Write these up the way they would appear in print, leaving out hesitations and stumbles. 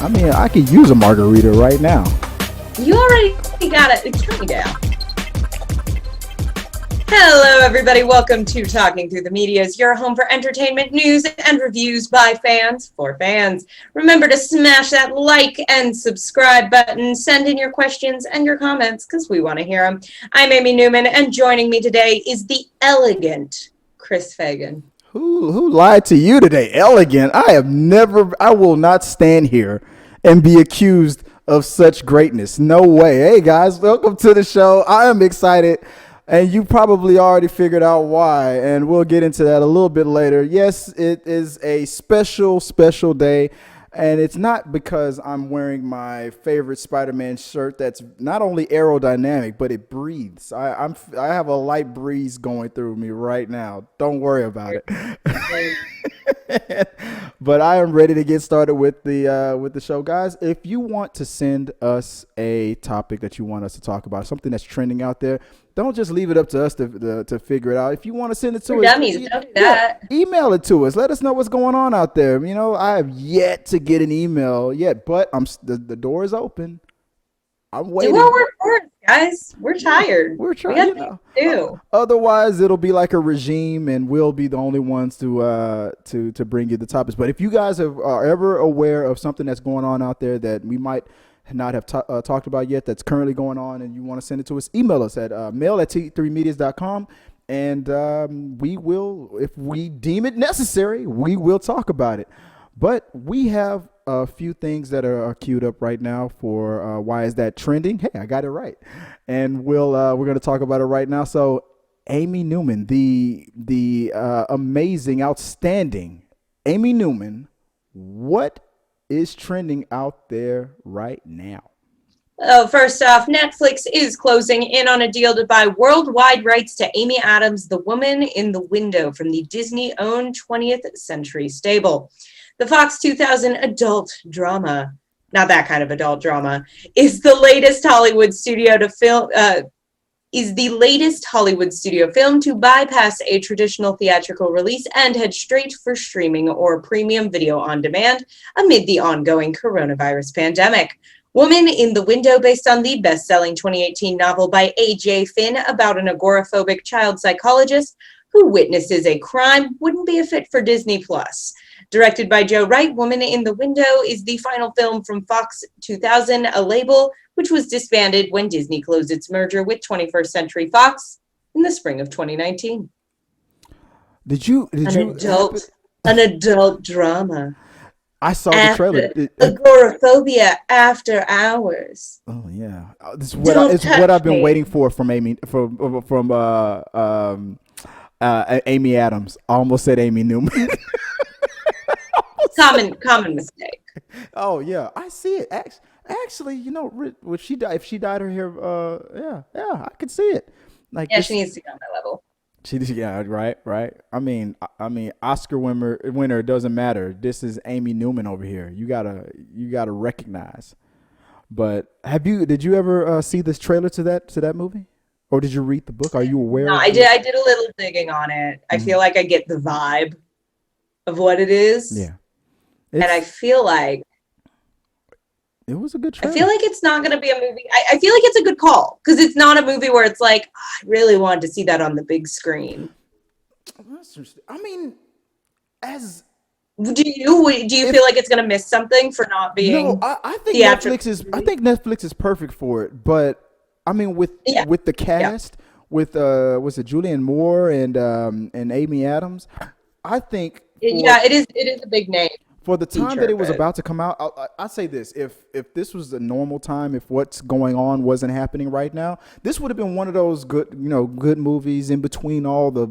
I mean, I could use a margarita right now. You already got it. Turn me down. Hello, everybody. Welcome to Talking Through the Medias, your home for entertainment, news, and reviews by fans for fans. Remember to smash that like and subscribe button. Send in your questions and your comments because we want to hear them. I'm Amy Newman, and joining me today is the elegant Chris Fagan. Who lied to you today? Elegant. I will not stand here and be accused of such greatness. No way. Hey guys, welcome to the show. I am excited. And you probably already figured out why, and we'll get into that a little bit later. Yes, it is a special day, and it's not because I'm wearing my favorite Spider-Man shirt that's not only aerodynamic, but it breathes. I have a light breeze going through me right now. Don't worry about it. But I am ready to get started with the show, guys. If you want to send us a topic that you want us to talk about, something that's trending out there, don't just leave it up to us to figure it out. If you want to send it to us, dummies, don't do that. Email it to us. Let us know what's going on out there. You know, I have yet to get an email yet, but the door is open. I'm waiting. Do our work for us, guys. We're tired. We're trying. We got things to do. Otherwise, it'll be like a regime, and we'll be the only ones to bring you the topics. But if you guys are ever aware of something that's going on out there that we might not have talked about yet, that's currently going on, and you want to send it to us, email us at mail@t3medias.com, and we will, if we deem it necessary, we will talk about it. But we have a few things that are queued up right now for why is that trending? Hey, I got it right, and we're going to talk about it right now. So, Amy Newman, the amazing, outstanding Amy Newman, what is trending out there right now? Oh, first off, Netflix is closing in on a deal to buy worldwide rights to Amy Adams' The Woman in the Window from the Disney-owned 20th Century stable. The Fox 2000 adult drama, not that kind of adult drama, is the latest Hollywood studio film to bypass a traditional theatrical release and head straight for streaming or premium video on demand amid the ongoing coronavirus pandemic. Woman in the Window, based on the best-selling 2018 novel by A.J. Finn about an agoraphobic child psychologist who witnesses a crime, wouldn't be a fit for Disney+. Directed by Joe Wright, Woman in the Window is the final film from Fox 2000, a label which was disbanded when Disney closed its merger with 21st Century Fox in the spring of 2019. An adult drama. I saw the trailer. Agoraphobia after hours. Oh yeah, this is what I've been waiting for from Amy Amy Adams. I almost said Amy Newman. Common mistake. Oh yeah, I see it. Actually, you know, if she dyed her hair, I could see it. Like, she needs to be on that level. Right. I mean, Oscar winner doesn't matter. This is Amy Newman over here. You gotta recognize. But did you ever see this trailer to that movie, or did you read the book? Are you aware? No, I did. I did a little digging on it. I feel like I get the vibe of what it is. Yeah. And I feel like it was a good trailer. I feel like it's not going to be a movie. I feel like it's a good call because it's not a movie where it's like, I really wanted to see that on the big screen. That's interesting. I mean, do you feel like it's going to miss something for not being? No, I think Netflix is perfect for it. But I mean, with the cast, with was it Julianne Moore and Amy Adams? I think it is a big name. For the time that it was about to come out, I'd say this: if this was the normal time, if what's going on wasn't happening right now, this would have been one of those good movies in between all the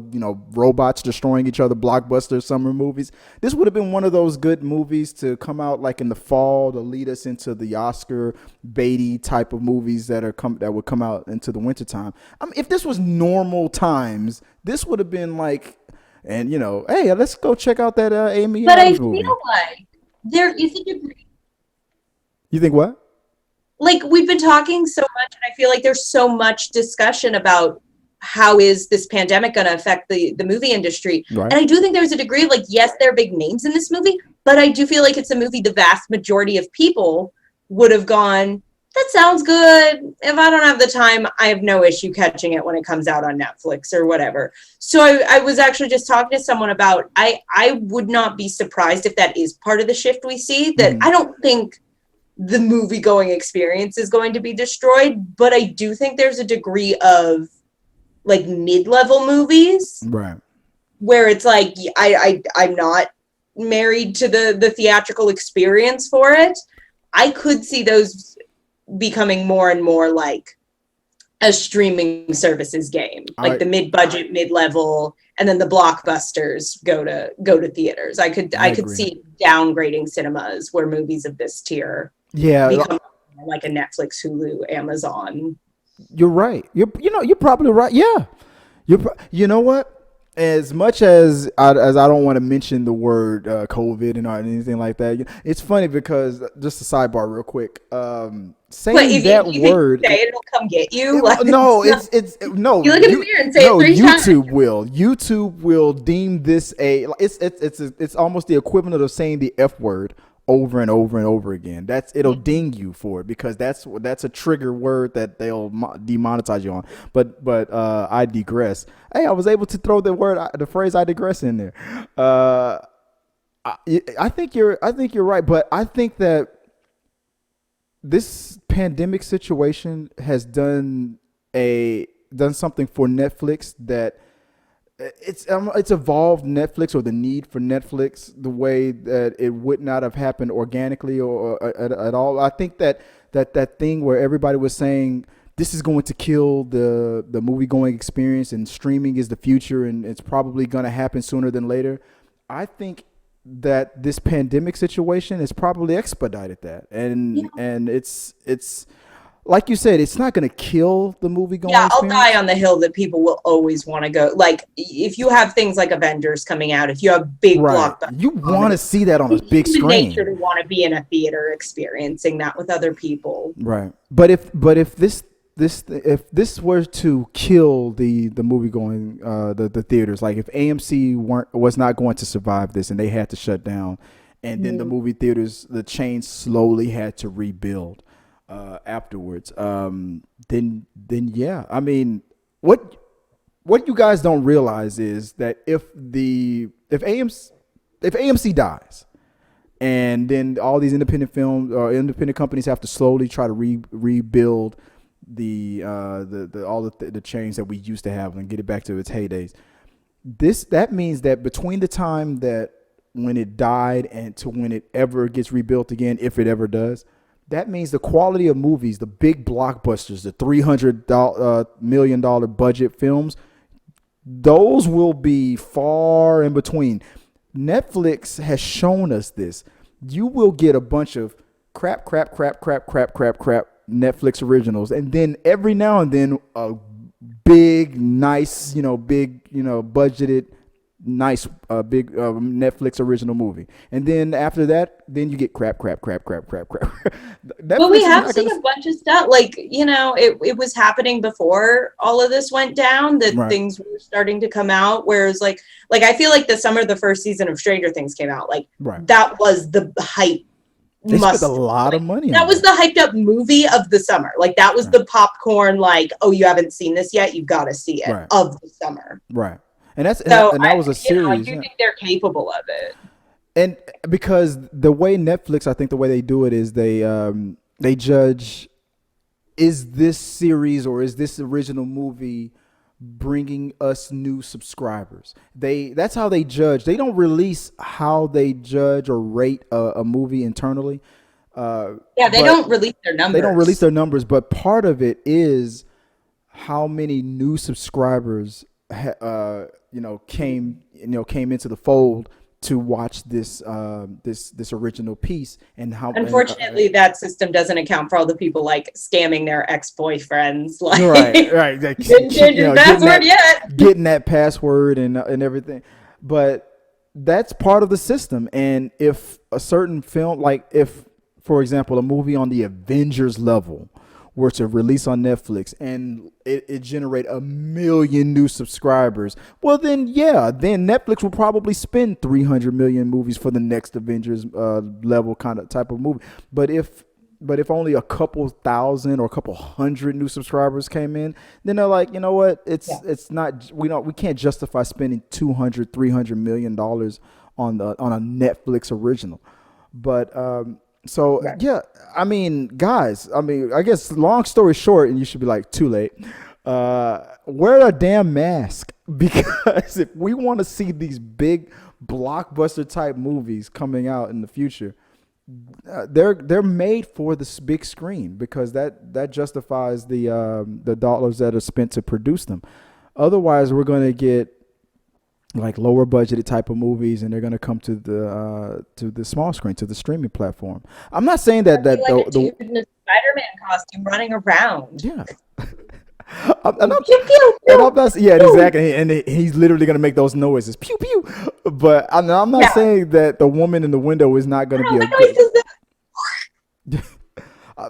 robots destroying each other, blockbuster summer movies. This would have been one of those good movies to come out like in the fall to lead us into the Oscar baity type of movies that would come out into the wintertime. I mean, if this was normal times, this would have been like. And, hey, let's go check out that Amy Adams movie. But I feel like there is a degree. You think what? Like, we've been talking so much, and I feel like there's so much discussion about how is this pandemic going to affect the movie industry. Right. And I do think there's a degree of, like, yes, there are big names in this movie, But I do feel like it's a movie the vast majority of people would have gone, that sounds good. If I don't have the time, I have no issue catching it when it comes out on Netflix or whatever. So I was actually just talking to someone about, I would not be surprised if that is part of the shift we see, that I don't think the movie going experience is going to be destroyed, but I do think there's a degree of like mid-level movies, right, where it's like, I'm not married to the theatrical experience for it. I could see those becoming more and more like a streaming services game, like the mid-budget, mid-level, and then the blockbusters go to theaters. I could see downgrading cinemas where movies of this tier become like a Netflix, Hulu, Amazon. You're right. You're probably right. Yeah. You know what? As much as I don't want to mention the word COVID and anything like that, it's funny because just a sidebar real quick. Saying that word, say it'll come get you. No, it's no. You look in the mirror and say it 3 times. YouTube will deem this it's almost the equivalent of saying the F word over and over and over again. It'll ding you for it because that's a trigger word that they'll demonetize you on. But I digress. Hey, I was able to throw the phrase "I digress" in there. I think you're right, but I think that this pandemic situation has done something for Netflix that it's evolved Netflix, or the need for Netflix, the way that it would not have happened organically or at all. I think that thing where everybody was saying this is going to kill the movie going experience and streaming is the future and it's probably going to happen sooner than later. I think that this pandemic situation has probably expedited that, and it's like you said, it's not going to kill the movie going experience. I'll die on the hill that people will always want to go. Like, if you have things like Avengers coming out, if you have big blockbusters, you want to see that on a big screen. Nature to want to be in a theater experiencing that with other people. Right. But if this were to kill the movie going the theaters, like if AMC was not going to survive this and they had to shut down, and then the movie theaters, the chain slowly had to rebuild afterwards, then yeah, I mean, what you guys don't realize is that if AMC dies, and then all these independent films or independent companies have to slowly try to rebuild the chains that we used to have and get it back to its heydays. That means that between the time that when it died and to when it ever gets rebuilt again, if it ever does, that means the quality of movies, the big blockbusters, the $300 million budget films, those will be far in between. Netflix has shown us this. You will get a bunch of crap Netflix originals, and then every now and then a big, nice, budgeted, nice, big Netflix original movie, and then after that, then you get crap. But we have seen a bunch of stuff. Like, it was happening before all of this went down, that things were starting to come out. Whereas, like I feel like the summer the first season of Stranger Things came out, that was the hype. They spent a lot of money. That was the hyped up movie of the summer. Like, that was the popcorn. Like, oh, you haven't seen this yet? You've got to see it of the summer. Right. And that was a series. I do think they're capable of it. And because the way Netflix, I think the way they do it is they judge, is this series or is this original movie bringing us new subscribers? That's how they judge. They don't release how they judge or rate a movie internally. They don't release their numbers. They don't release their numbers, but part of it is how many new subscribers came into the fold to watch this original piece, and how unfortunately that system doesn't account for all the people like scamming their ex-boyfriends, like right like, didn't change your password yet, getting that password and everything. But that's part of the system. And if a certain film, like if for example a movie on the Avengers level were to release on Netflix and it generate 1 million new subscribers, well then then Netflix will probably spend 300 million movies for the next Avengers level kind of type of movie. But if only a couple thousand or a couple hundred new subscribers came in, then they're like, you know what? It's not, we can't justify spending 200-300 million dollars on a Netflix original. But I mean, guys, I guess long story short, and you should be like, too late. Wear a damn mask, because if we want to see these big blockbuster type movies coming out in the future, they're made for this big screen, because that justifies the dollars that are spent to produce them. Otherwise, we're going to get like lower budgeted type of movies, and they're going to come to the small screen, to the streaming platform. I'm not saying that like a dude in a Spider-Man costume running around. Yeah. I'm not, yeah, exactly. And he's literally going to make those noises, pew pew. But I'm not saying that the woman in the window is not going to be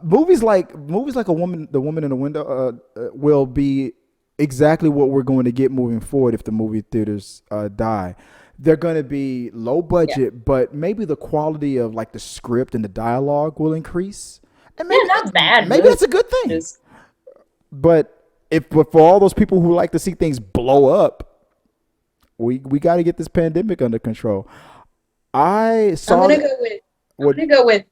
movies like the woman in the window will be exactly what we're going to get moving forward if the movie theaters die. They're going to be low budget, but maybe the quality of like the script and the dialogue will increase. And maybe not bad. Maybe that's a good thing. But for all those people who like to see things blow up, we got to get this pandemic under control. I'm gonna go with.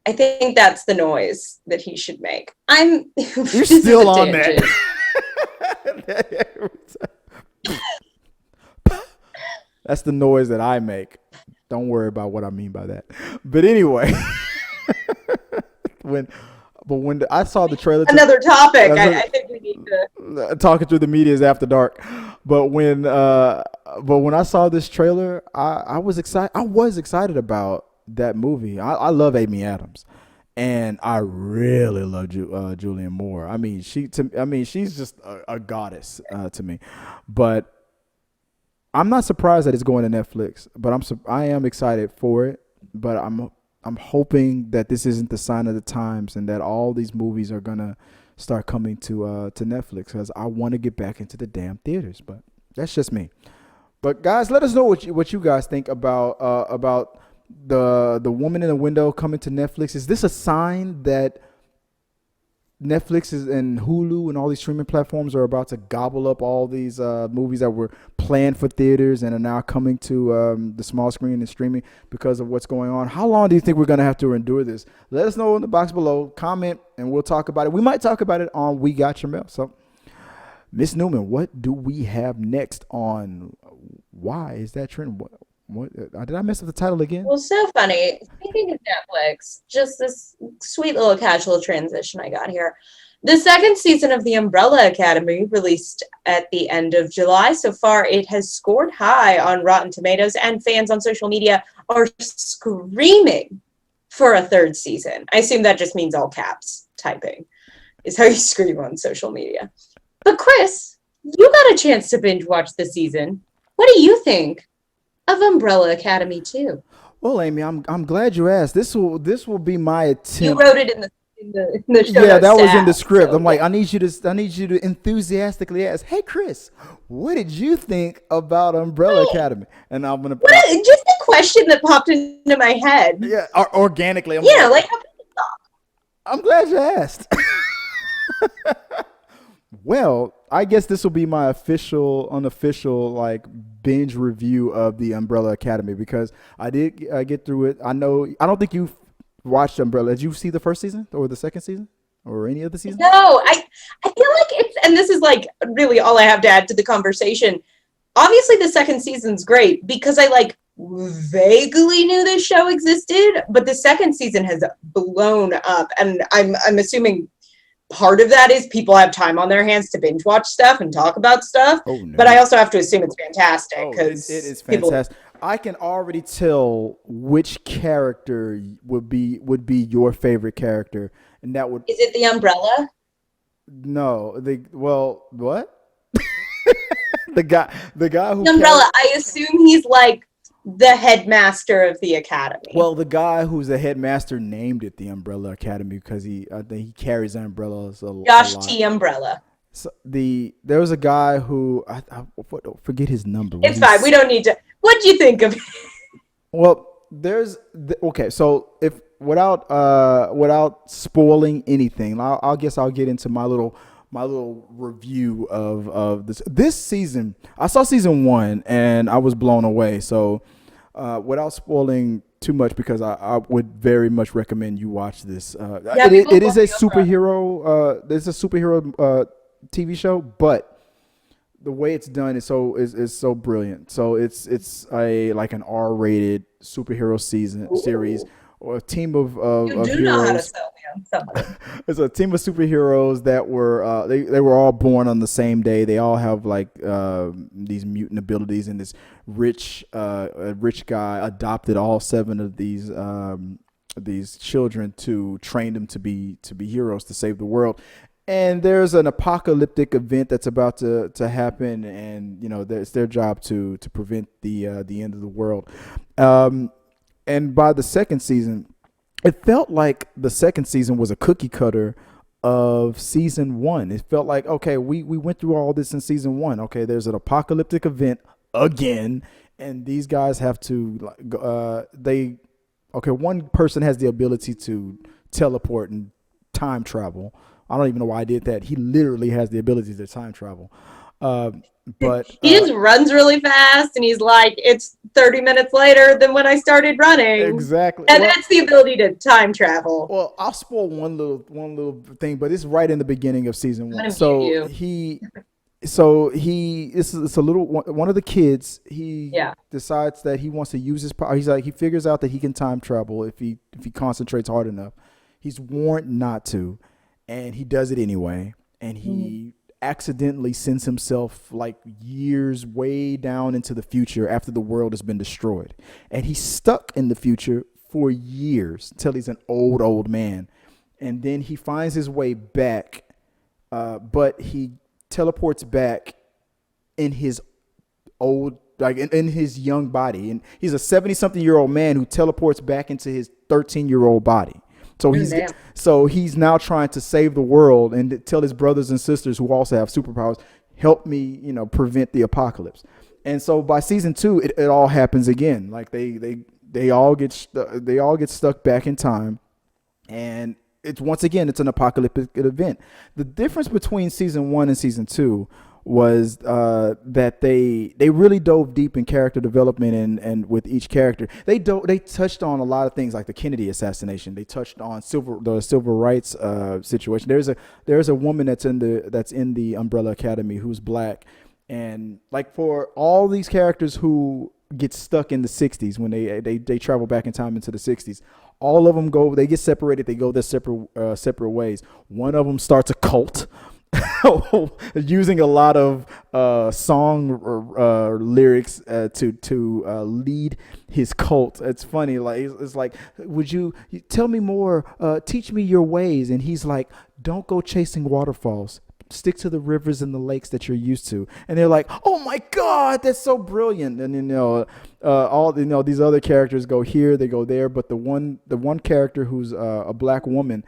I think that's the noise that he should make. You're still on that. That's the noise that I make. Don't worry about what I mean by that. But anyway, when I saw the trailer, another topic. I think we need to talking through the media is after dark. But when I saw this trailer, I was excited. I was excited about that movie. I love Amy Adams, and I really love Julianne Moore. I mean, she's just a goddess to me. But I'm not surprised that it's going to Netflix. But I am excited for it. But I'm hoping that this isn't the sign of the times, and that all these movies are gonna start coming to Netflix, because I want to get back into the damn theaters. But that's just me. But guys, let us know what you guys think about the woman in the window coming to Netflix. Is this a sign that Netflix and Hulu and all these streaming platforms are about to gobble up all these movies that were planned for theaters and are now coming to the small screen and streaming because of what's going on? How long do you think we're going to have to endure this? Let us know in the box below. Comment, and we'll talk about it. We might talk about it on We Got Your Mail. So, Miss Newman, what do we have next on Why Is That Trend? What did I mess up the title again? Well, so funny. Speaking of Netflix, just this sweet little casual transition I got here. The second season of The Umbrella Academy released at the end of July. So far, it has scored high on Rotten Tomatoes, and fans on social media are screaming for a third season. I assume that just means all caps typing is how you scream on social media. But Chris, you got a chance to binge watch the season. What do you think of Umbrella Academy 2? Well, Amy, I'm glad you asked. This will be my attempt. You wrote it in the show. Yeah, that was in the script. So, I'm like, I need you to enthusiastically ask, hey Chris, what did you think about Umbrella Academy? And I'm gonna just a question that popped into my head. Yeah, organically. Like how people talk. I'm glad you asked. Well, I guess this will be my unofficial like binge review of the Umbrella Academy, because I did get through it. I don't think you've watched Umbrella. Did you see the first season or the second season or any of the seasons? No, I feel like it's, and this is like really all I have to add to the conversation. Obviously, the second season's great because I like vaguely knew this show existed, but the second season has blown up, and I'm assuming part of that is people have time on their hands to binge watch stuff and talk about stuff. Oh, no. But I also have to assume it's fantastic because it is fantastic. I can already tell which character would be your favorite character, and that would. Is it the Umbrella? No, what? the guy who the Umbrella. I assume he's like the headmaster of the academy. Well, the guy who's the headmaster named it the Umbrella Academy because I think he carries umbrellas a Josh lot. T. Umbrella. So there was a guy who I forget his number. It's fine. We don't need to. What do you think of it? Well, okay. So if without spoiling anything, I'll guess I'll get into my little review of this season. I saw season 1 and I was blown away. So without spoiling too much, because I would very much recommend you watch this. It is a superhero. There's a superhero TV show, but the way it's done is so brilliant. So it's like an R-rated superhero series, or a team of you do heroes. Know how to sell me on somebody. It's a team of superheroes that were they were all born on the same day. They all have like these mutant abilities, and this rich guy adopted all 7 of these children to train them to be heroes to save the world. And there's an apocalyptic event that's about to happen, and it's their job to prevent the end of the world. And by the second season, it felt like the second season was a cookie cutter of season 1. It felt like, okay, we went through all this in season 1. Okay, there's an apocalyptic event again, and these guys have to one person has the ability to teleport and time travel. I don't even know why I did that. He literally has the ability to time travel. But he just runs really fast, and he's like, it's 30 minutes later than when I started running. Exactly. And that's the ability to time travel. Well, I'll spoil one little thing, but it's right in the beginning of season 1. It's a little one of the kids. He decides that he wants to use his power. He figures out that he can time travel if he concentrates hard enough. He's warned not to, and he does it anyway. And he accidentally sends himself like years way down into the future after the world has been destroyed. And he's stuck in the future for years until he's an old man. And then he finds his way back, but he teleports back in his old, like in his young body. And he's a 70-something-year-old man who teleports back into his 13-year-old body. So he's now trying to save the world and tell his brothers and sisters who also have superpowers, help me, prevent the apocalypse. And so by season 2, it all happens again. Like they all get stuck back in time, and it's an apocalyptic event. The difference between season 1 and season 2 was that they really dove deep in character development and with each character. They touched on a lot of things like the Kennedy assassination. They touched on the civil rights situation. There's a woman that's in the Umbrella Academy who's black, and like for all these characters who get stuck in the 60s when they travel back in time into the 60s, all of them they get separated. They go their separate ways. One of them starts a cult. Using a lot of song lyrics to lead his cult. It's funny. Like it's like, would you tell me more? Teach me your ways. And he's like, don't go chasing waterfalls. Stick to the rivers and the lakes that you're used to. And they're like, oh my God, that's so brilliant. And these other characters go here, they go there, but the one character who's a black woman.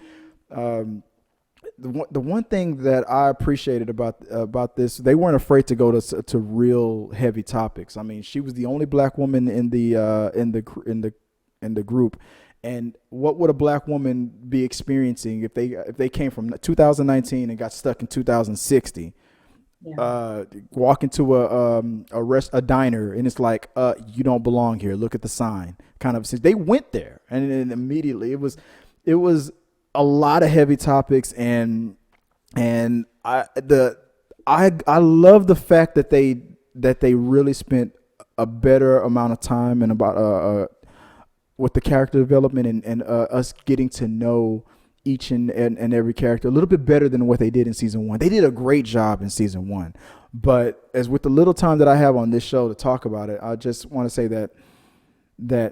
The one thing that I appreciated about this, they weren't afraid to go to real heavy topics. I mean, she was the only black woman in the group, and what would a black woman be experiencing if they came from 2019 and got stuck in 2060? Walk into a diner and it's like, you don't belong here. Look at the sign. Kind of. They went there, and then immediately it was a lot of heavy topics, and I love the fact that they really spent a better amount of time and about with the character development and us getting to know each and every character a little bit better than what they did in season 1. They did a great job in season 1, but as with the little time that I have on this show to talk about it, I just want to say that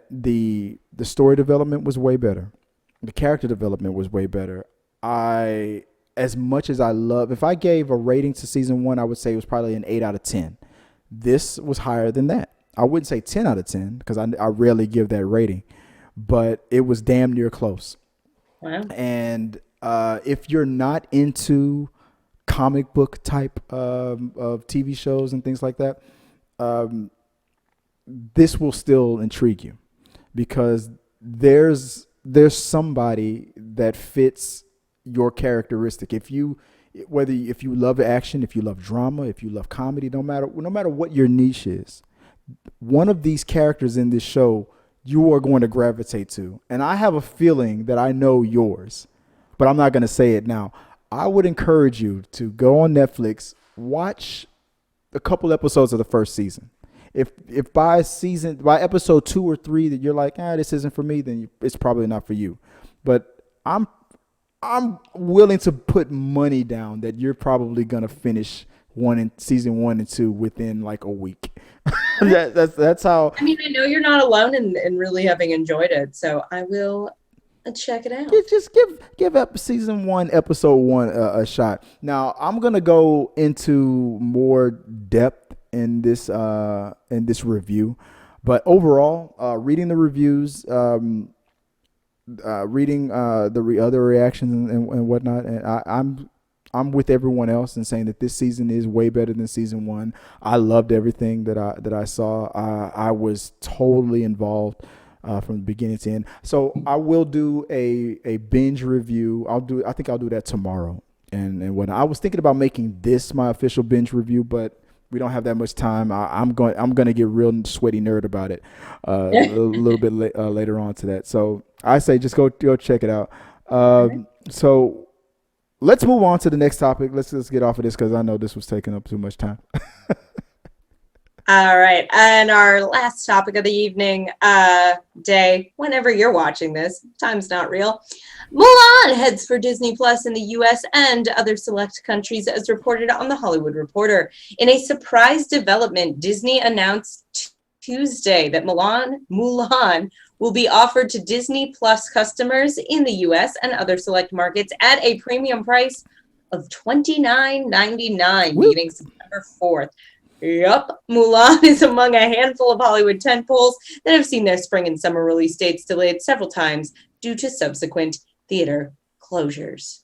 the story development was way better. The character development was way better. As much as I love, if I gave a rating to season 1, I would say it was probably an 8 out of 10. This was higher than that. I wouldn't say 10 out of 10 because I rarely give that rating, but it was damn near close. Wow. And if you're not into comic book type of TV shows and things like that, this will still intrigue you because there's somebody that fits your characteristic. If you love action, if you love drama, if you love comedy, no matter what your niche is, one of these characters in this show you are going to gravitate to. And I have a feeling that I know yours, but I'm not going to say it now. I would encourage you to go on Netflix, watch a couple episodes of the first season. If by episode 2 or 3 that you're like, this isn't for me, then it's probably not for you. But I'm willing to put money down that you're probably gonna finish season 1 and 2 within like a week. That's how. I mean, I know you're not alone in really having enjoyed it, so I will check it out. Just give season 1, episode 1 a shot. Now I'm gonna go into more depth in this review, but overall, reading the reviews, reading the other reactions and whatnot, and I'm with everyone else in saying that this season is way better than season 1. I loved everything that I saw. I was totally involved from the beginning to end. So I will do a binge review. I think I'll do that tomorrow. And when I was thinking about making this my official binge review, but we don't have that much time. I'm going to get real sweaty nerd about it a little bit later on to that. So I say just go check it out. So let's move on to the next topic. Let's get off of this because I know this was taking up too much time. All right. And our last topic of the evening, day, whenever you're watching this, time's not real. Mulan heads for Disney Plus in the US and other select countries, as reported on The Hollywood Reporter. In a surprise development, Disney announced Tuesday that Mulan will be offered to Disney Plus customers in the US and other select markets at a premium price of $29.99 beginning September 4th. Yup, Mulan is among a handful of Hollywood tentpoles that have seen their spring and summer release dates delayed several times due to subsequent theater closures.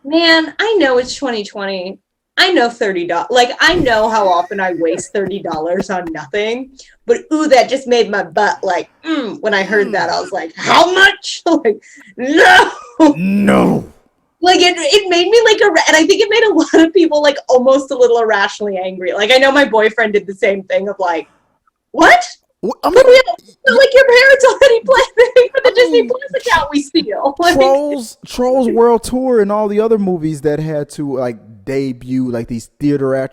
Man, I know it's 2020. I know $30. Like, I know how often I waste $30 on nothing. But, ooh, that just made my butt like, when I heard that, I was like, how much? Like, no. Like, it made me like, and I think it made a lot of people like almost a little irrationally angry. Like, I know my boyfriend did the same thing of like, what? I mean, like your parents already paying for the Disney Plus account we steal. Like, Trolls World Tour and all the other movies that had to like debut, like these theater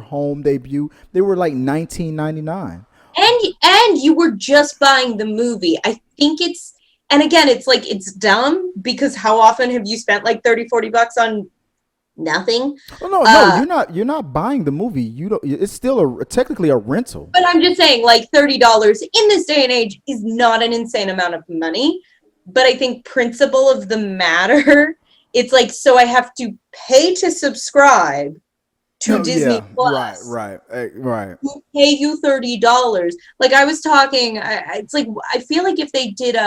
home debut, they were like $19.99. And you were just buying the movie. I think and again, it's like, it's dumb because how often have you spent like $30-$40 on nothing? Oh, no, you're not buying the movie. It's still technically a rental. But I'm just saying, like, $30 in this day and age is not an insane amount of money. But I think principle of the matter, it's like, so I have to pay to subscribe to Disney Plus. Right. Who pay you $30. Like, I was talking, it's like, I feel like if they did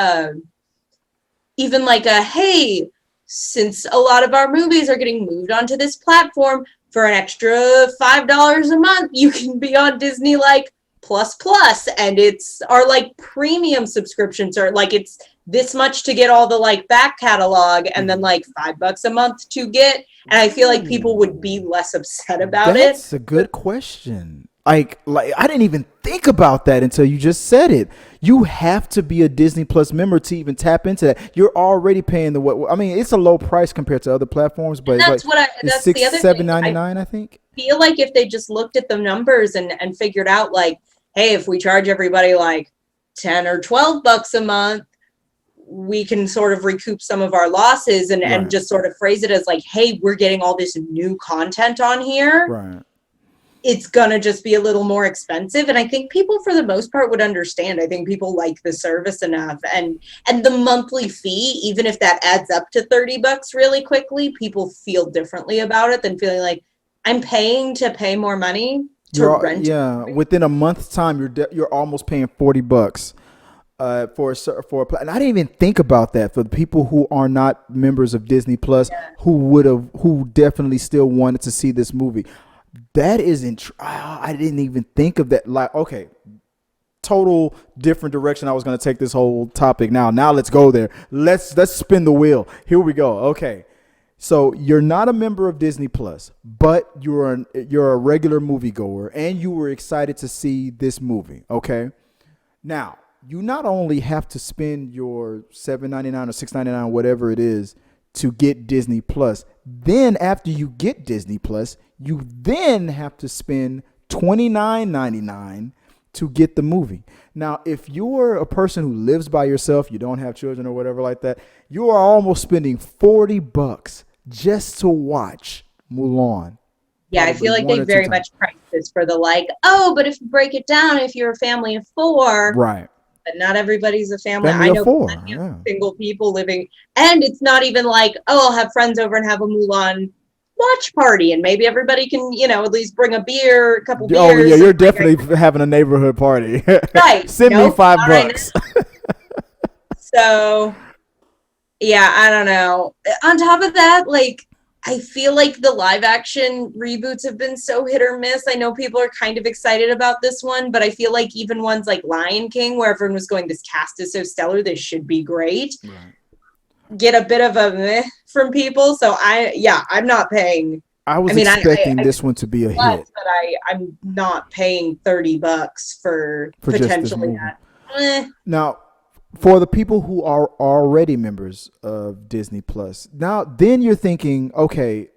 even like hey, since a lot of our movies are getting moved onto this platform for an extra $5 a month, you can be on Disney like plus, and it's our like premium subscriptions are like, it's this much to get all the like back catalog and then like $5 a month to get. And I feel like people would be less upset about it. That's a good question. Like I didn't even think about that until you just said it. You have to be a Disney Plus member to even tap into that. You're already paying I mean, it's a low price compared to other platforms, but that's it's the other $7.99, I think. Feel like if they just looked at the numbers and figured out like, hey, if we charge everybody like 10 or 12 bucks a month, we can sort of recoup some of our losses and just sort of phrase it as like, hey, we're getting all this new content on here. Right. It's going to just be a little more expensive. And I think people for the most part would understand. I think people like the service enough and the monthly fee, even if that adds up to $30 really quickly, people feel differently about it than feeling like I'm paying to pay more money. to rent. within a month's time, you're almost paying $40 and I didn't even think about that for the people who are not members of Disney Plus who definitely still wanted to see this movie. That isn't. I didn't even think of that. Like, okay, total different direction I was going to take this whole topic. Now let's go there. Let's spin the wheel. Here we go. Okay. So you're not a member of Disney Plus, but you're a regular moviegoer and you were excited to see this movie. Okay. Now, you not only have to spend your $7.99 or $6.99, whatever it is, to get Disney Plus. Then after you get Disney Plus, you then have to spend $29.99 to get the movie. Now, if you're a person who lives by yourself, you don't have children or whatever like that, you are almost spending $40 just to watch Mulan. Yeah, I feel like they very much price this for the like, oh, but if you break it down, if you're a family of four, right? But not everybody's a family. I know four, single people living, and it's not even like, oh, I'll have friends over and have a Mulan watch party, and maybe everybody can, at least bring a beer, a couple beers. Oh yeah, you're definitely having a neighborhood party. Right. Send me $5. So, yeah, I don't know. On top of that, like, I feel like the live action reboots have been so hit or miss. I know people are kind of excited about this one, but I feel like even ones like Lion King, where everyone was going, this cast is so stellar, this should be great, get a bit of a meh from people. So I'm not paying. I was expecting this one to be a hit, but I'm not paying $30 for potentially that. Now, for the people who are already members of Disney Plus, now then you're thinking, okay,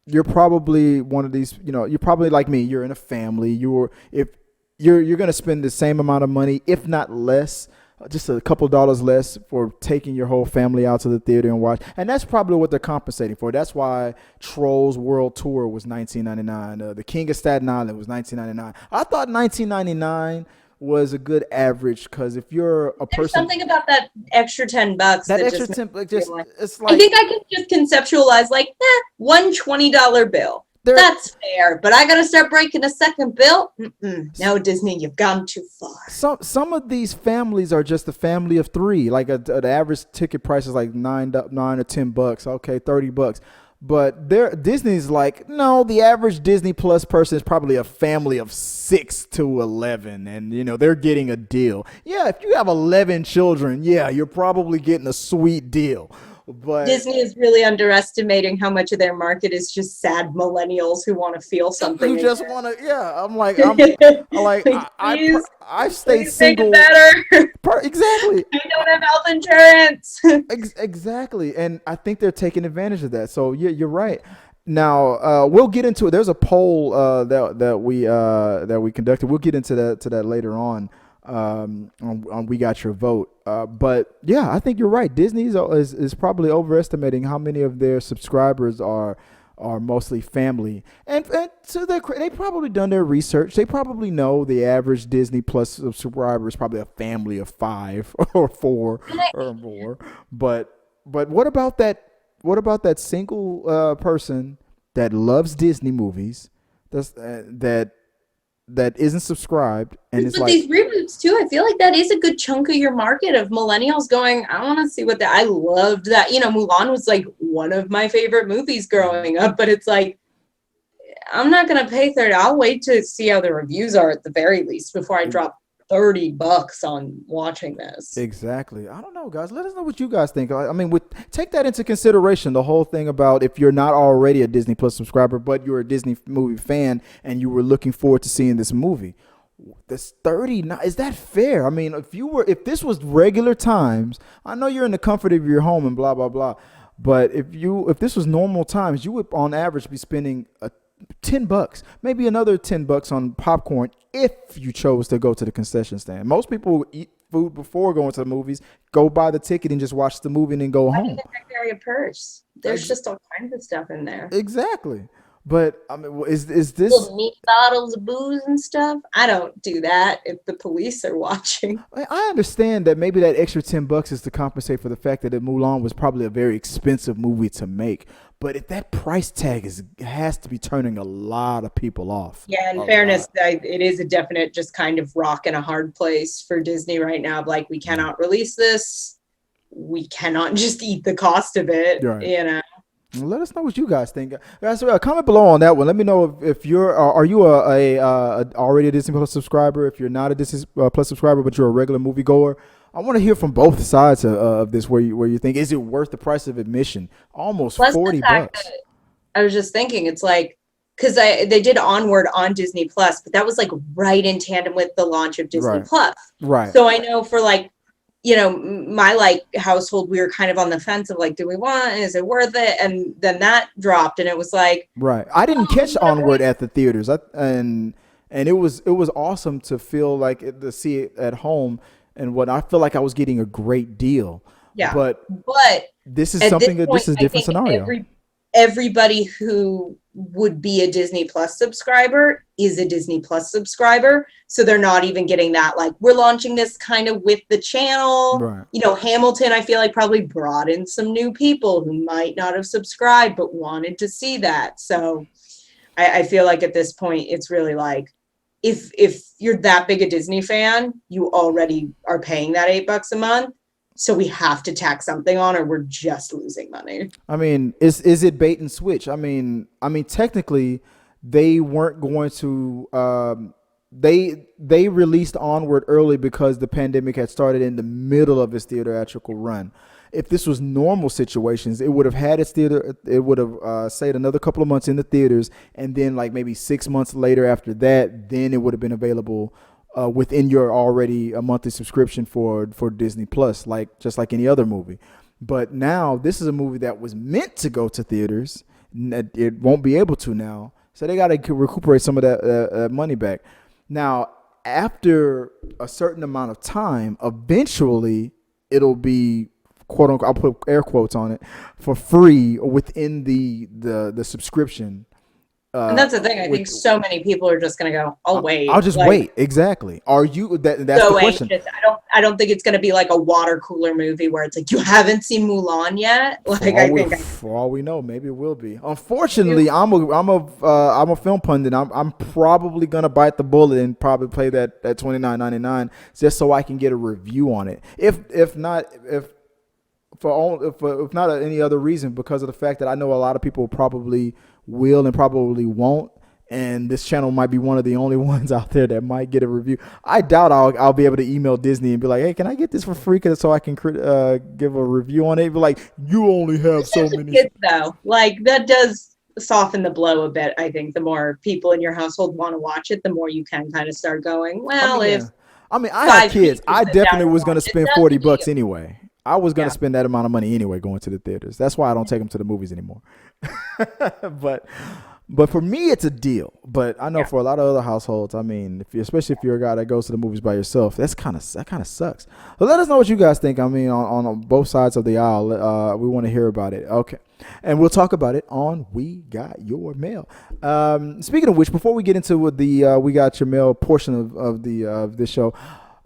you're probably one of these, you're probably like me. You're in a family. You're going to spend the same amount of money, if not less, just a couple dollars less for taking your whole family out to the theater and watch. And that's probably what they're compensating for. That's why Trolls World Tour was $19.99. The King of Staten Island was $19.99. I thought $19.99 was a good average, because if you're a person, there's something about that extra $10 that extra 10, it's like, I think I can just conceptualize like one $20 bill. That's fair, but I gotta start breaking a second bill. No, Disney, you've gone too far. Some of these families are just a family of three. Like the average ticket price is like $9 or $10. Okay, $30. But Disney's like, no, the average Disney Plus person is probably a family of 6 to 11. And, they're getting a deal. Yeah, if you have 11 children, you're probably getting a sweet deal. But Disney is really underestimating how much of their market is just sad millennials who want to feel something. Who just want to, I'm like, I've stayed single. Better. Exactly. I don't have health insurance. Exactly. And I think they're taking advantage of that. So you're right. Now we'll get into it. There's a poll that we conducted. We'll get into that later on. We got your vote. But yeah, I think you're right. Disney is probably overestimating how many of their subscribers are mostly family, and to their they probably done their research. They probably know the average Disney Plus subscriber is probably a family of 5 or 4 or more. But what about that? What about that single person that loves Disney movies? That isn't subscribed, and it's like these reboots too. I feel like that is a good chunk of your market of millennials going, I want to see what that. I loved that. Mulan was like one of my favorite movies growing up, but it's like, I'm not gonna pay $30. I'll wait to see how the reviews are at the very least before I drop $30 on watching this. Exactly. I don't know, guys. Let us know what you guys think. I mean, take that into consideration. The whole thing about if you're not already a Disney Plus subscriber, but you're a Disney movie fan and you were looking forward to seeing this movie, this $30, is that fair? I mean, if this was regular times, I know you're in the comfort of your home and blah blah blah, but if this was normal times, you would on average be spending $10, maybe another $10 on popcorn if you chose to go to the concession stand. Most people eat food before going to the movies, go buy the ticket and just watch the movie and then go home. Why do you carry a purse? There's just all kinds of stuff in there. Exactly. But I mean, is this? Little neat bottles of booze and stuff. I don't do that if the police are watching. I understand that maybe that extra $10 is to compensate for the fact that Mulan was probably a very expensive movie to make. But if that price tag has to be turning a lot of people off. Yeah, A in fairness, lot. it is a definite just kind of rock and a hard place for Disney right now. Like, we cannot release this. We cannot just eat the cost of it, Right. you know. Let us know what you guys think, guys. Comment below on that one. Let me know if you're are you already a Disney Plus subscriber. If you're not a Disney Plus subscriber, but you're a regular moviegoer, I want to hear from both sides of this. Where you think, is it worth the price of admission? Almost Plus the fact $40. that I was just thinking, it's like, because they did Onward on Disney Plus, but that was like right in tandem with the launch of Disney Right. Plus. Right. So I know for like, you know, my like household, we were kind of on the fence of like, do we want? Is it worth it? And then that dropped, and it was like, Right. I didn't catch yeah, Onward at the theaters. And it was awesome to feel like to see it at home and what I feel like I was getting a great deal. yeah. But But this is at something this that this point, is a I different think scenario. everybody who would be a Disney Plus subscriber is a Disney Plus subscriber. So they're not even getting that, like, we're launching this kind of with the channel. Right. You know, Hamilton, I feel like, probably brought in some new people who might not have subscribed but wanted to see that. So I feel like at this point, it's really like, if you're that big a Disney fan, you already are paying that $8 a month. So we have to tack something on, or we're just losing money. I mean, is it bait and switch? I mean, technically, they weren't going to. They released Onward early because the pandemic had started in the middle of its theatrical run. If this was normal situations, it would have had its theater. It would have stayed another couple of months in the theaters, and then like maybe 6 months later after that, then it would have been available within your already a monthly subscription for Disney Plus, like just like any other movie. But now this is a movie that was meant to go to theaters. It won't be able to now, so they got to recuperate some of that money back. Now, after a certain amount of time, eventually it'll be quote unquote. I'll put air quotes on it for free within the subscription. And that's the thing. I think so many people are just going to go, I'll wait. I'll just like, wait. Exactly. Are you? That's so the question. anxious. I don't think it's going to be like a water cooler movie where it's like, you haven't seen Mulan yet. Like, For all we know, maybe it will be. Unfortunately, I'm a film pundit. I'm probably gonna bite the bullet and probably play that $29.99 just so I can get a review on it. If not any other reason, because of the fact that I know a lot of people probably will and probably won't, and this channel might be one of the only ones out there that might get a review. I doubt I'll be able to email Disney and be like, hey, can I get this for free so I can give a review on it? Be like, you only have so many. Kids, though, like, that does soften the blow a bit. I think the more people in your household want to watch it, the more you can kind of start going, well, I have kids. I definitely was going to spend $40 anyway. I was going to Yeah. spend that amount of money anyway going to the theaters. That's why I don't take them to the movies anymore. But for me, it's a deal. But I know for a lot of other households, I mean, especially if you're a guy that goes to the movies by yourself, that kind of sucks. But let us know what you guys think. I mean, on both sides of the aisle, we want to hear about it. Okay, and we'll talk about it on We Got Your Mail. Speaking of which, before we get into the We Got Your Mail portion of this show.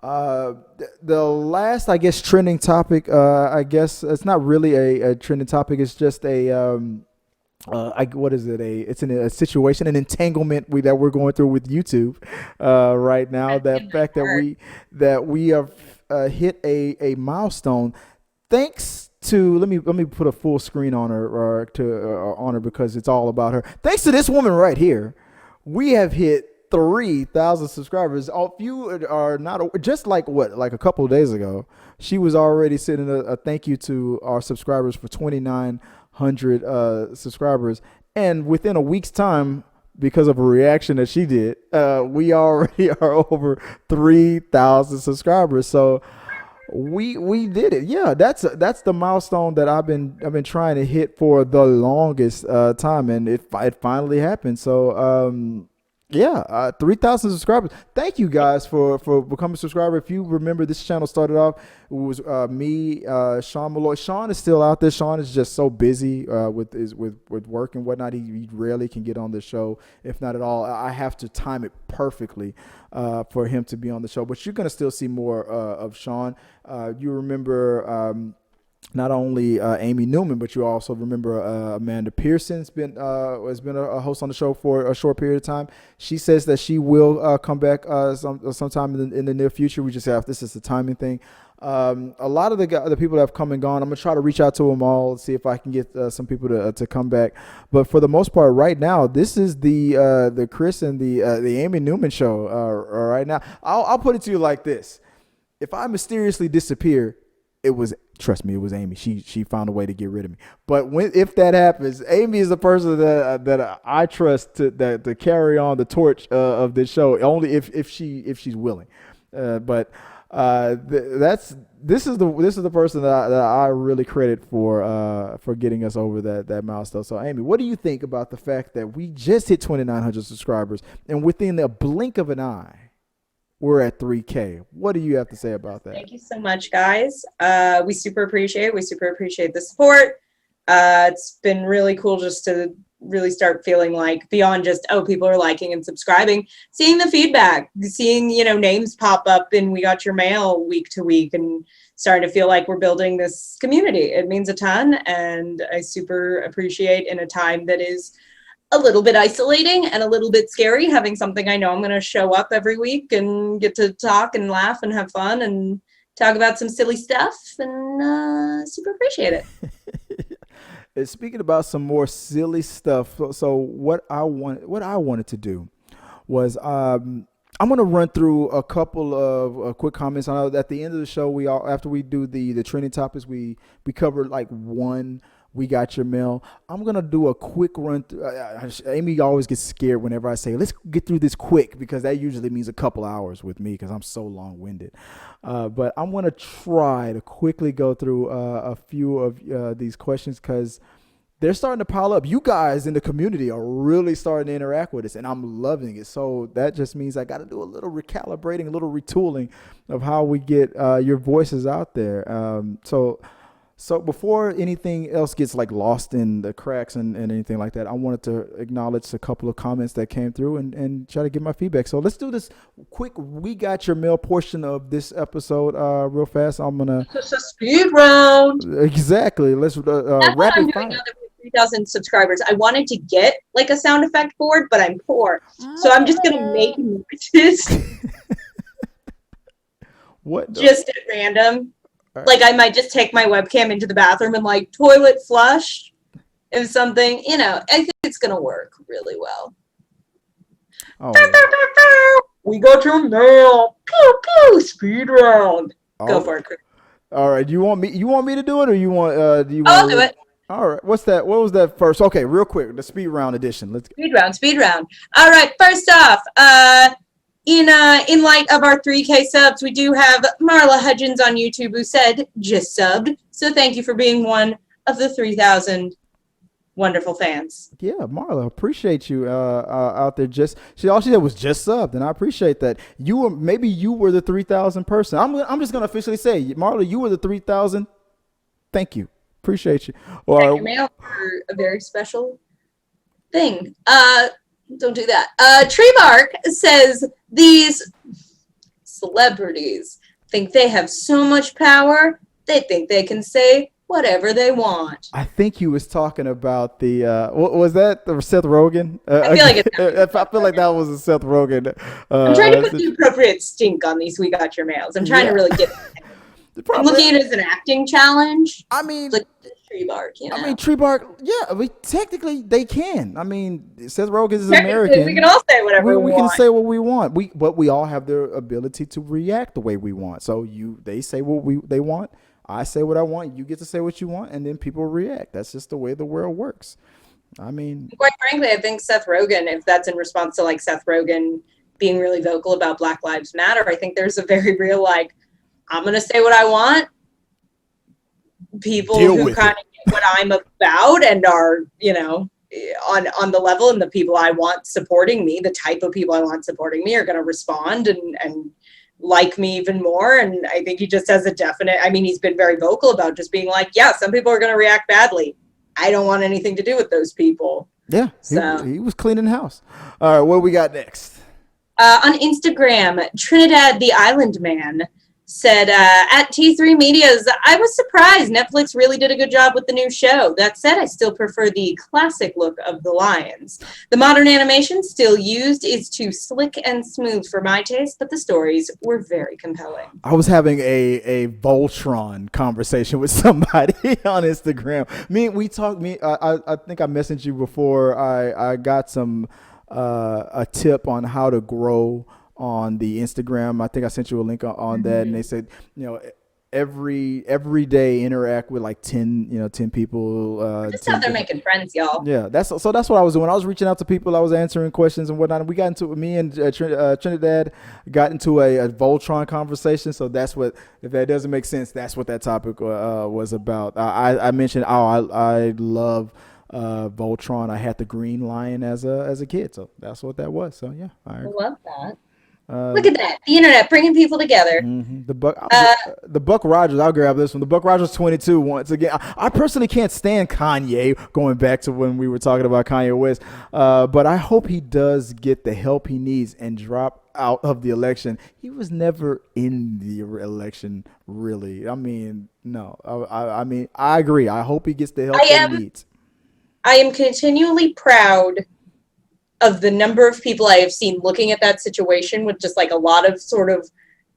The last, I guess, trending topic, I guess it's not really a trending topic. It's just what is it? It's a situation, an entanglement that we're going through with YouTube right now. That fact that we have hit a milestone, thanks to let me put a full screen on her on her because it's all about her. Thanks to this woman right here, we have hit 3,000 subscribers. If you are not, just like a couple of days ago, she was already sending a thank you to our subscribers for 2,900 subscribers, and within a week's time, because of a reaction that she did, we already are over 3,000 subscribers. So we did it. Yeah, that's the milestone that I've been trying to hit for the longest time, and it finally happened. So Yeah, 3,000 subscribers. Thank you guys for becoming a subscriber. If you remember, this channel started off, it was me, Sean Malloy. Sean is still out there. Sean is just so busy with work and whatnot. He rarely can get on the show, if not at all. I have to time it perfectly for him to be on the show. But you're going to still see more of Sean. You remember not only Amy Newman, but you also remember Amanda Pearson's has been a host on the show for a short period of time. She says that she will come back sometime in the near future. We just have, this is the timing thing. A lot of the people that have come and gone, I'm gonna try to reach out to them all, see if I can get some people to come back. But for the most part, right now, this is the Chris and the Amy Newman show. Right now, I'll put it to you like this: if I mysteriously disappear, trust me, it was Amy. She found a way to get rid of me. But if that happens, Amy is the person that I trust to carry on the torch of this show, only if she's willing. This is the person that I really credit for getting us over that milestone. So Amy, what do you think about the fact that we just hit 2,900 subscribers and within a blink of an eye, we're at 3K. What do you have to say about that? Thank you so much, guys. We super appreciate it. We super appreciate the support. It's been really cool just to really start feeling like beyond just, oh, people are liking and subscribing, seeing the feedback, seeing, names pop up in We Got Your Mail week to week and starting to feel like we're building this community. It means a ton. And I super appreciate in a time that is a little bit isolating and a little bit scary, having something I know I'm going to show up every week and get to talk and laugh and have fun and talk about some silly stuff, and super appreciate it. And speaking about some more silly stuff, so what I wanted to do was I'm going to run through a couple of quick comments. I know at the end of the show, after we do the trending topics, we cover like one We Got Your Mail. I'm going to do a quick run through. Amy always gets scared whenever I say, let's get through this quick, because that usually means a couple hours with me because I'm so long-winded. But I'm going to try to quickly go through a few of these questions because they're starting to pile up. You guys in the community are really starting to interact with us, and I'm loving it. So that just means I got to do a little recalibrating, a little retooling of how we get your voices out there. So before anything else gets like lost in the cracks and anything like that, I wanted to acknowledge a couple of comments that came through and try to get my feedback. So let's do this quick We Got Your Mail portion of this episode real fast. It's a speed round. Exactly. Let's That's what I'm doing now that we have 3,000 subscribers. I wanted to get like a sound effect board, but I'm poor. So I'm just going to make noises. What? Just at random. Like I might just take my webcam into the bathroom and like toilet flush and something, I think it's going to work really well. Oh. We got your mail. Pew, pew, speed round. Go for it, Chris. All right. You want me to do it, or you want, I'll do it. All right. What's that? What was that first? Okay. Real quick. The speed round edition. Speed round. All right. First off, in light of our 3K subs, we do have Marla Hudgens on YouTube who said just subbed. So thank you for being one of the 3,000 wonderful fans. Yeah, Marla, appreciate you out there. All she said was just subbed, and I appreciate that. You were the 3,000 person. I'm just gonna officially say, Marla, you were the 3,000. Thank you. Appreciate you. Check your mail for a very special thing. Don't do that. Tree Bark says these celebrities think they have so much power, they think they can say whatever they want. I think he was talking about the was that the Seth Rogen? I feel like I feel like that was a Seth Rogen. I'm trying to put the appropriate stink on these We Got Your Mails. I'm trying to really get it. I'm looking at it as an acting challenge. I mean, like Tree Bark, Tree Bark, yeah, technically they can. I mean, Seth Rogen is American. We can all say whatever we want. We can say what we want. But we all have the ability to react the way we want. So they say what they want. I say what I want. You get to say what you want, and then people react. That's just the way the world works. I mean, quite frankly, I think Seth Rogen, if that's in response to like Seth Rogen being really vocal about Black Lives Matter, I think there's a very real I'm going to say what I want. People who kind of get what I'm about and are, on the level, and the people I want supporting me, the type of people I want supporting me, are going to respond and like me even more. And I think he just has a definite, I mean, he's been very vocal about just being like, yeah, some people are going to react badly. I don't want anything to do with those people. Yeah, So he was cleaning house. All right, what do we got next? on Instagram, Trinidad the Island Man said, at T3 Medias, I was surprised Netflix really did a good job with the new show. That said, I still prefer the classic look of the lions. The modern animation still used is too slick and smooth for my taste, but the stories were very compelling. I was having a Voltron conversation with somebody on Instagram. I think I messaged you before. I got some a tip on how to grow on the Instagram. I think I sent you a link on that, and they said, every day interact with like 10 people. Just out there making friends, y'all. Yeah, that's what I was doing. I was reaching out to people. I was answering questions and whatnot. We got into me and Trinidad got into a Voltron conversation. So that's what, if that doesn't make sense, that's what that topic was about. I mentioned I love Voltron. I had the green lion as a kid, so that's what that was. So yeah, I love that. Look at that, the internet bringing people together. Mm-hmm. The Buck Rogers, I'll grab this one. The Buck Rogers 22 once again. I personally can't stand Kanye, going back to when we were talking about Kanye West, but I hope he does get the help he needs and drop out of the election. He was never in the election, really. I mean, no. I mean, I agree. I hope he gets the help he needs. I am continually proud of the number of people I have seen looking at that situation with just like a lot of sort of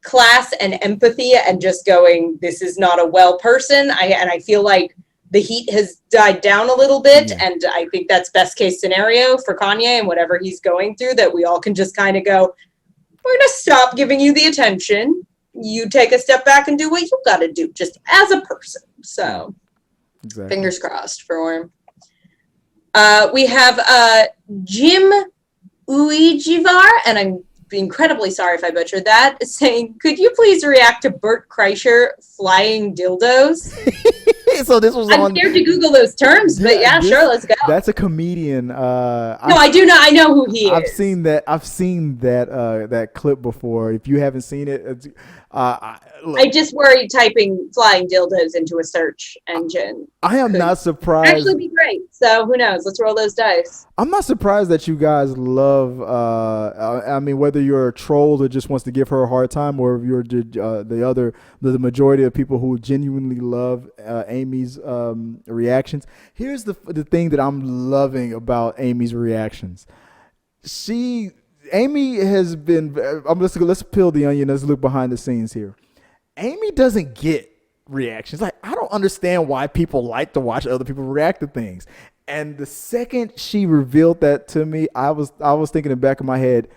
class and empathy and just going, this is not a well person. I feel like the heat has died down a little bit. Yeah. And I think that's best case scenario for Kanye and whatever he's going through, that we all can just kind of go, we're going to stop giving you the attention. You take a step back and do what you got to do just as a person. So Fingers crossed for him. We have Jim Uijivar, and I'm incredibly sorry if I butchered that, saying, could you please react to Bert Kreischer flying dildos? So this was I'm scared to Google those terms, but sure, let's go. That's a comedian. I do know. I know who he is. I've seen that clip before. If you haven't seen it, I just worry typing flying dildos into a search engine. I am not surprised. Actually be great. So who knows? Let's roll those dice. I'm not surprised that you guys love, I mean, whether you're a troll that just wants to give her a hard time, or if you're the majority of people who genuinely love Amy's reactions. Here's the thing that I'm loving about Amy's reactions. Amy has been, let's peel the onion. Let's look behind the scenes here. Amy doesn't get reactions. Like, I don't understand why people like to watch other people react to things. And the second she revealed that to me, I was thinking in the back of my head,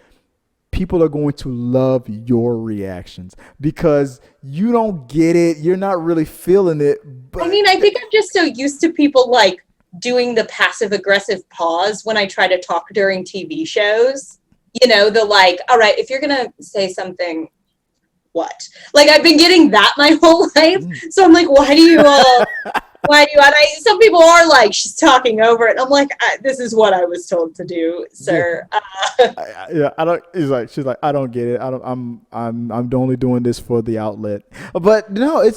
people are going to love your reactions because you don't get it. You're not really feeling it. But I mean, I think I'm just so used to people like doing the passive aggressive pause when I try to talk during TV shows. The like, all right, if you're going to say something, what? Like, I've been getting that my whole life. So I'm like, why do you some people are like, she's talking over it. I'm like, this is what I was told to do, sir. She's like, I don't get it. I'm only doing this for the outlet. But no,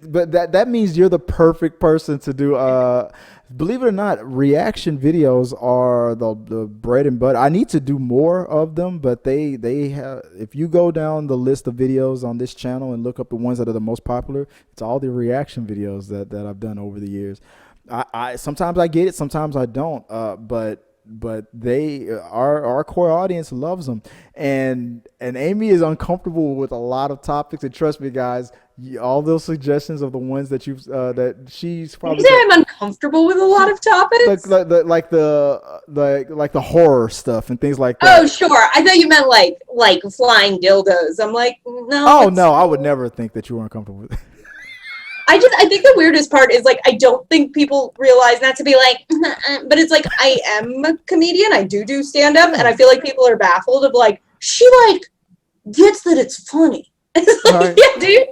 but that means you're the perfect person to do, believe it or not, reaction videos are the bread and butter. I need to do more of them, but they have, if you go down the list of videos on this channel and look up the ones that are the most popular, it's all the reaction videos that I've done over the years. I sometimes I get it, sometimes I don't, but our core audience loves them, and Amy is uncomfortable with a lot of topics, and trust me, guys, all those suggestions of the ones that she's probably. You say I'm uncomfortable with a lot of topics, like the horror stuff and things like that. Oh, sure. I thought you meant like flying dildos. I'm like, no. Oh no, I would never think that you were uncomfortable with it. I think the weirdest part is like, I don't think people realize, not to be like, but it's like, I am a comedian. I do stand up, and I feel like people are baffled of like, she like gets that it's funny. It's like, right. Yeah, dude.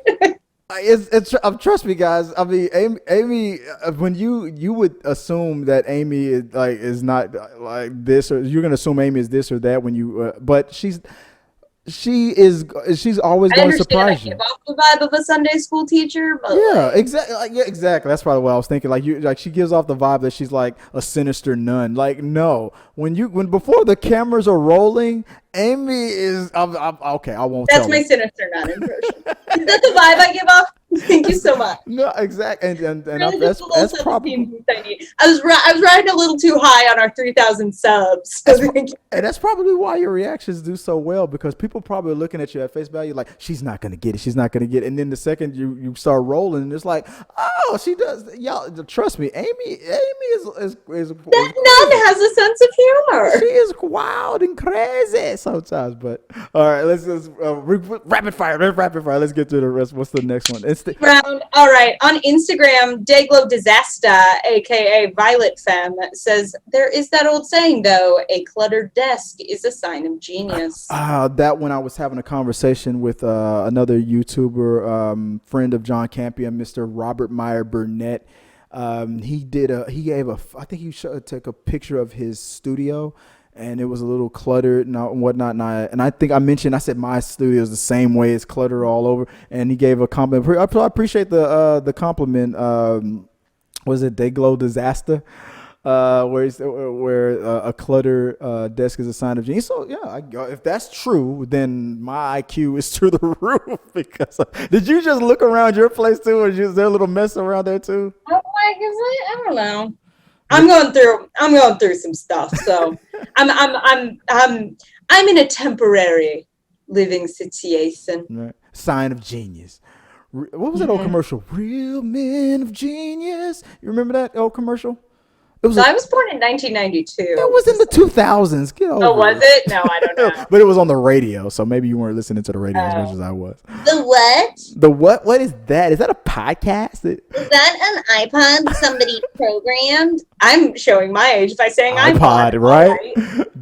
Trust me, guys. I mean, Amy, when you would assume that Amy is not like this, or you're gonna assume Amy is this or that when you, but she's always I going to understand I surprise give you. off the vibe of a Sunday school teacher, but Yeah, like exactly. Yeah, exactly. That's probably what I was thinking. She gives off the vibe that she's like a sinister nun. Like, no, when before the cameras are rolling, Amy is. Okay, I won't that's tell my them. sinister nun impression. Is that the vibe I give off? Thank you so much. No, exactly, Really just a little that's self-esteem probably. boost I need. I was riding a little too high on our 3,000 subs. So That's pro- thank you. and that's probably why your reactions do so well, because people probably are looking at you at face value like she's not gonna get it, she's not gonna get it, and then the second you start rolling, it's like, oh, she does. Y'all trust me, Amy is That nun crazy. has a sense of She humor. is wild and crazy sometimes. But all right, let's just rapid fire, rapid fire. Let's get to the rest. What's the next one? Round. All right. On Instagram, Dayglow Disaster, aka Violet Femme, says there is that old saying though: a cluttered desk is a sign of genius. That when I was having a conversation with another YouTuber, friend of John Campion, Mr. Robert Meyer Burnett. He gave I think took a picture of his studio, and it was a little cluttered and whatnot. And I think I said my studio is the same way. It's cluttered all over. And he gave a compliment. I appreciate the compliment. Was it Dayglow Disaster? Where a clutter desk is a sign of genius. So yeah, if that's true, then my IQ is through the roof. Because did you just look around your place too, or is there a little mess around there too? Oh, like, is it? I don't know. I'm going through some stuff. So I'm in a temporary living situation. Right. Sign of genius. What was that old commercial? Real men of genius. You remember that old commercial? It was. So I was born in 1992. It was in the 2000s. Get over Oh, was it. it? No, I don't know. But it was on the radio, so maybe you weren't listening to the radio as much as I was. The what? The what? What is that? Is that a podcast? Is that an iPod somebody programmed? I'm showing my age by saying iPod, iPod, right? What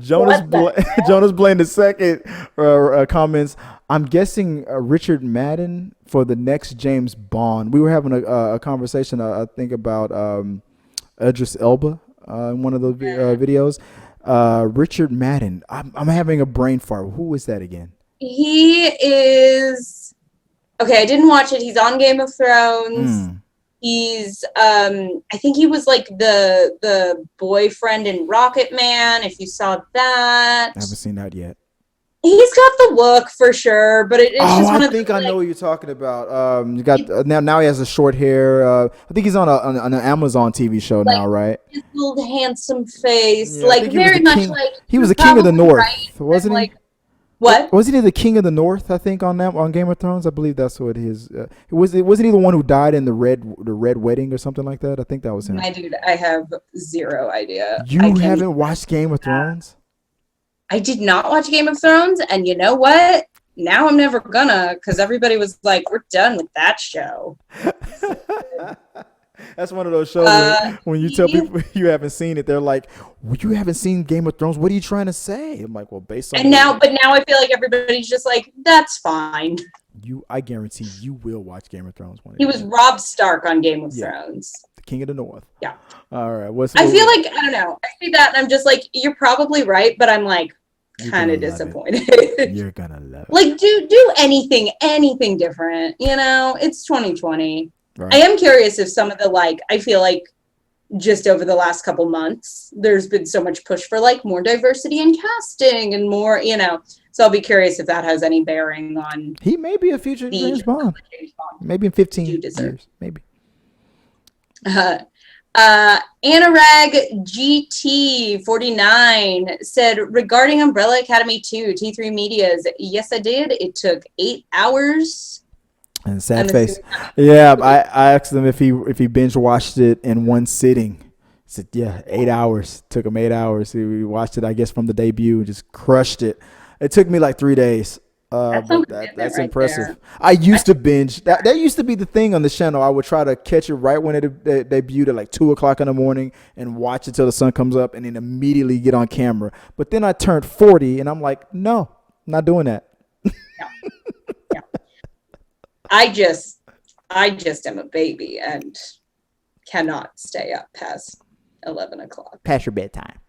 Jonas Blaine II comments. I'm guessing Richard Madden for the next James Bond. We were having a conversation, I think, about Idris Elba in one of those videos. Richard Madden. I'm having a brain fart. Who is that again? He is okay. I didn't watch it. He's on Game of Thrones. He's I think he was like the boyfriend in Rocket Man. If you saw that, I haven't seen that yet. he's got the look for sure. But it's just one I of think the, I know what you're talking about. You got now he has a short hair. I think he's on an Amazon TV show like, now, right? his little handsome face, Yeah, I like think he was very the much king. like He was the king of the probably North, right, wasn't he? like what? Wasn't he the king of the North? I think on Game of Thrones. I believe that's what his. Wasn't he the one who died in the red wedding or something like that? I think that was him. My dude, I have zero idea. You haven't watched Game of Thrones? I did not watch Game of Thrones, and you know what? Now I'm never gonna, because everybody was like, "We're done with that show." That's one of those shows when you tell people you haven't seen it, they're like, well, "You haven't seen Game of Thrones? What are you trying to say?" I'm like, "Well, based on." And now I feel like everybody's just like, "That's fine." I guarantee you will watch Game of Thrones one day. He was Robb Stark on Game of Thrones. The King of the North. Yeah. All right. I feel like I don't know. I see that, and I'm just like, "You're probably right," but I'm like, kind of disappointed. You're gonna love it. Like, do anything different. You know, it's 2020. Right. I am curious if some of the I feel like just over the last couple months, there's been so much push for more diversity in casting and more, So I'll be curious if that has any bearing on. He may be a future James Bond. Maybe in 15 years. Maybe. Anurag GT49 said regarding Umbrella Academy 2, T3 Media's, yes, I did. It took 8 hours. And sad face. Yeah, I asked him if he binge watched it in one sitting. He said, yeah, 8 hours. Took him 8 hours. He watched it, I guess, from the debut and just crushed it. It took me like 3 days. That's right impressive. There. I used to binge. That used to be the thing on the channel. I would try to catch it right when it debuted at like 2 o'clock in the morning and watch it till the sun comes up and then immediately get on camera. But then I turned 40 and I'm like, no, I'm not doing that. Yeah. I just I just am a baby and cannot stay up past 11 o'clock. Past your bedtime.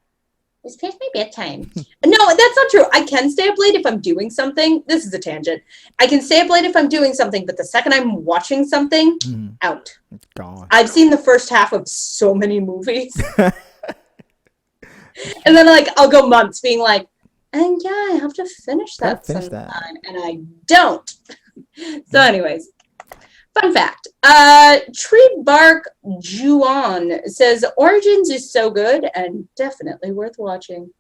It's past my bedtime. No, that's not true. I can stay up late if I'm doing something. This is a tangent. I can stay up late if I'm doing something, but the second I'm watching something, out. It's gone. I've seen the first half of so many movies. And then like I'll go months being like, and yeah, I have to finish that sometime. And I don't. So anyways, fun fact. Tree Bark Juan says Origins is so good and definitely worth watching.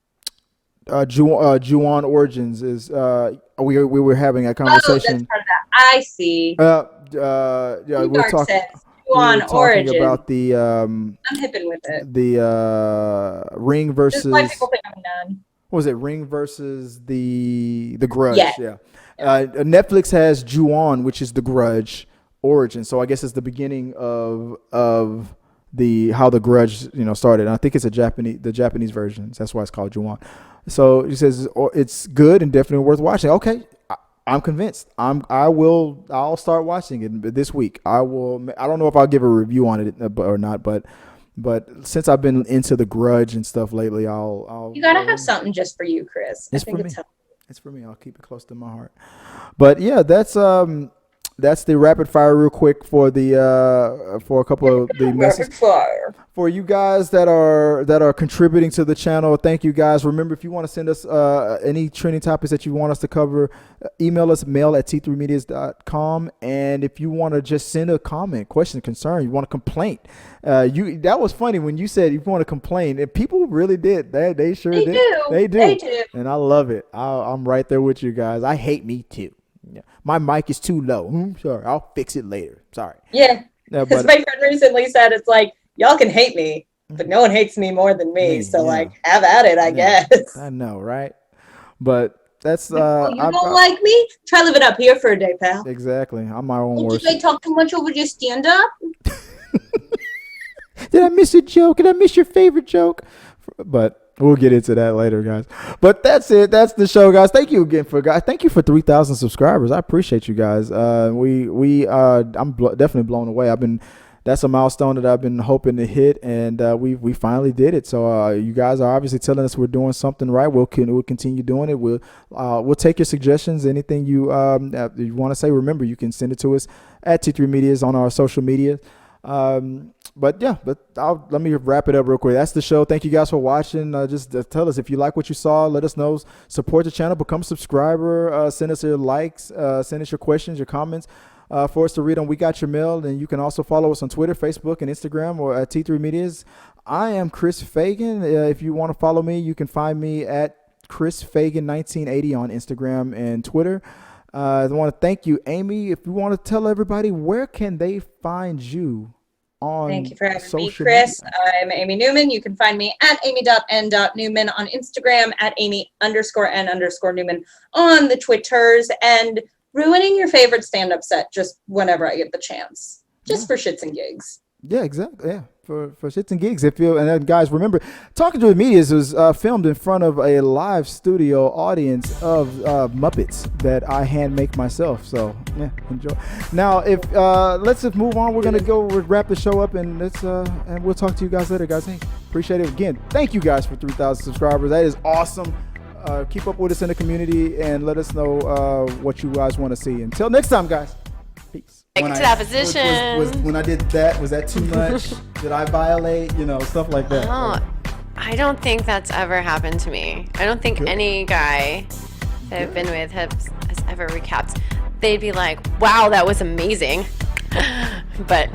Juwan Origins is we were having a conversation. Oh, that's part of that. I see. Yeah, we're talking Origins about the I'm hipping with it. The Ring versus. This is why people think I'm none. What was it? Ring versus the Grudge. Yeah. Netflix has Ju-on, which is the Grudge origin. So I guess it's the beginning of the how the Grudge started. And I think it's the Japanese version. That's why it's called Ju-on. So he says it's good and definitely worth watching. Okay, I'm convinced. I'll start watching it this week. I don't know if I'll give a review on it or not, but since I've been into the Grudge and stuff lately, I'll. You gotta have something just for you, Chris. It's for me. It's for me. I'll keep it close to my heart. But yeah, that's the rapid fire real quick for the for a couple of the messages for you guys that are contributing to the channel. Thank you guys. Remember, if you want to send us any trending topics that you want us to cover, email us mail@t3medias.com. And if you want to just send a comment, question, concern, you want a complaint, that was funny when you said you want to complain, and people really did. They sure did. They do. And I love it. I'm right there with you guys. I hate me too. Yeah. My mic is too low. Sorry, I'll fix it later. Sorry. Yeah. Because my friend recently said it's like, y'all can hate me, but no one hates me more than me. So like, have at it, I guess. I know, right? But that's you don't like me? Try living up here for a day, pal. Exactly. I'm my own worst. Did I talk too much over your stand up? Did I miss a joke? Did I miss your favorite joke? But we'll get into that later, guys. But that's it. That's the show, guys. Thank you again Thank you for 3,000 subscribers. I appreciate you guys. I'm definitely blown away. That's a milestone that I've been hoping to hit, and we finally did it. So you guys are obviously telling us we're doing something right. We'll continue doing it. We'll take your suggestions. Anything you want to say, remember, you can send it to us at T3 Medias on our social media. Let me wrap it up real quick. That's the show. Thank you guys for watching. Just tell us if you like what you saw. Let us know. Support the channel. Become a subscriber. Send us your likes. Send us your questions, your comments for us to read on We Got Your Mail. And you can also follow us on Twitter, Facebook, and Instagram, or at T3 Medias. I am Chris Fagan. If you want to follow me, you can find me at Chris Fagan 1980 on Instagram and Twitter. I want to thank you, Amy. If you want to tell everybody, where can they find you? Thank you for having me, Chris. I'm Amy Newman. You can find me at amy.n.newman on Instagram, at amy_n_newman on the Twitters, and ruining your favorite stand-up set just whenever I get the chance. Just for shits and gigs. Yeah, exactly. Yeah, for shits and gigs. And then guys, remember, Talking to the Medias was filmed in front of a live studio audience of Muppets that I hand make myself. So yeah, enjoy. Now, let's just move on. We're gonna wrap the show up, and and we'll talk to you guys later, guys. Hey, appreciate it again. Thank you guys for 3,000 subscribers. That is awesome. Keep up with us in the community and let us know what you guys want to see. Until next time, guys. Peace. Get to that position. When I did that, was that too much? Did I violate? Stuff like that. Oh, I don't think that's ever happened to me. I don't think any guy that I've been with has ever recapped. They'd be like, wow, that was amazing. But